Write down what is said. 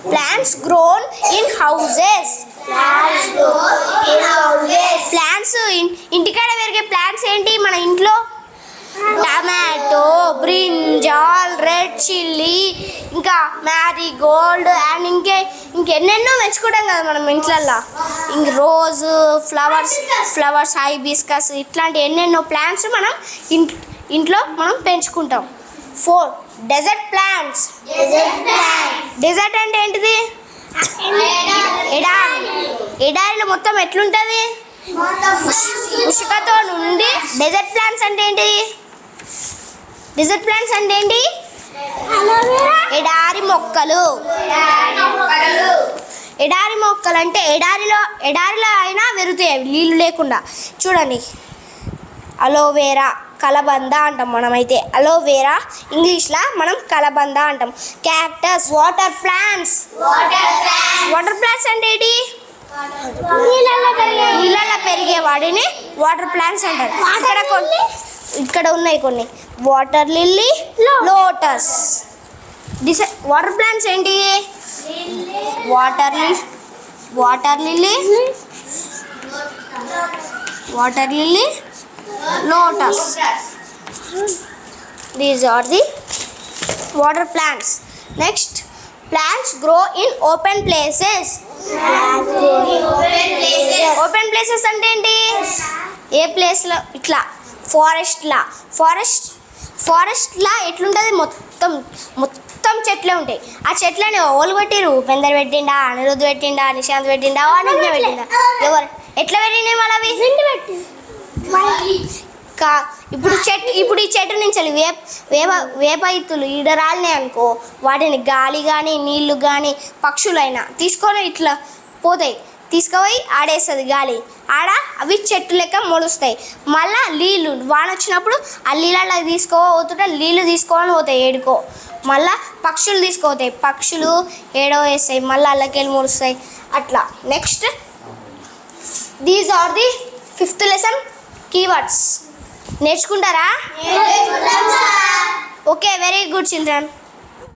Plants grown in houses. Plants ఇంటికాడ పెరిగే plants ఏంటి మన ఇంట్లో? టమాటో, బ్రింజాల్, రెడ్ చిల్లీ, ఇంకా మ్యారీగోల్డ్ అండ్ ఇంకెన్నెన్నో మెచ్చుకుంటాం కదా మనం ఇంట్లల్లో. ఇంక రోజు ఫ్లవర్స్ హైబిస్కస్ ఇట్లాంటి ఎన్నెన్నో ప్లాంట్స్ మనం ఇంట్లో మనం పెంచుకుంటాం. 4 డెజర్ట్ ప్లాంట్స్. డెజర్ట్ అంటే ఏంటిది? ఎడారిలో మొత్తం ఎట్లుంటుంది? ఉష్కతో నుండి. డెజర్ట్ ప్లాంట్స్ అంటే ఏంటి? డెజర్ట్ ప్లాంట్స్ అంటే ఏంటి? ఎడారి మొక్కలు. ఎడారి మొక్కలు అంటే ఎడారిలో అయినా పెరుగుతాయి నీళ్ళు లేకుండా. చూడండి, అలోవేరా, కలబంద అంటాం మనమైతే. అలోవేరా ఇంగ్లీష్లో మనం కలబంద అంటాం. Cactus, water plants. Water plants అంటే ఏంటి? నీళ్ళల్లో పెరిగే వాటిని వాటర్ ప్లాంట్స్ అంటారు. ఇక్కడ ఉన్నాయి కొన్ని. Water lily, lotus. Water plants ఏంటి? Water lily, lotus. These are the water plants. Next, plants grow in open places. Open places అంటే ఏంటి? ఏ ప్లేస్లో? ఇట్లా ఫారెస్ట్లా ఎట్లుంటుంది? మొత్తం చెట్లే ఉంటాయి. ఆ చెట్లని ఓళ్ళు పెట్టిరు. ఉపేందర్ పెట్టిండా, అనిరుద్ధ్ పెట్టిండా, నిశాంత్ పెట్టిండా, అనిజ్ఞ పెట్టిండా? ఎవరు ఎట్లా పెట్టిండే మళ్ళీ అవి? ఇప్పుడు ఈ చెట్టు నుంచి వేప ఇత్తులు ఈడ రాలినాయి అనుకో, వాటిని గాలి కానీ నీళ్లు కానీ పక్షులైనా తీసుకొని ఇట్లా పోతాయి. తీసుకుపోయి ఆడేస్తుంది గాలి. అవి చెట్టు లెక్క మొలుస్తాయి. మళ్ళీ నీళ్ళు వాన వచ్చినప్పుడు ఆ నీళ్ళ తీసుకోపోతుంటే నీళ్ళు తీసుకొని పోతాయి ఏడుకో. మళ్ళీ పక్షులు తీసుకుపోతాయి. పక్షులు ఏడో వేస్తాయి, మళ్ళీ అల్లకెళ్ళి మొలుస్తాయి అట్లా. Next, these are the 5th lesson keywords. నేర్చుకుంటారా? Okay, very good children.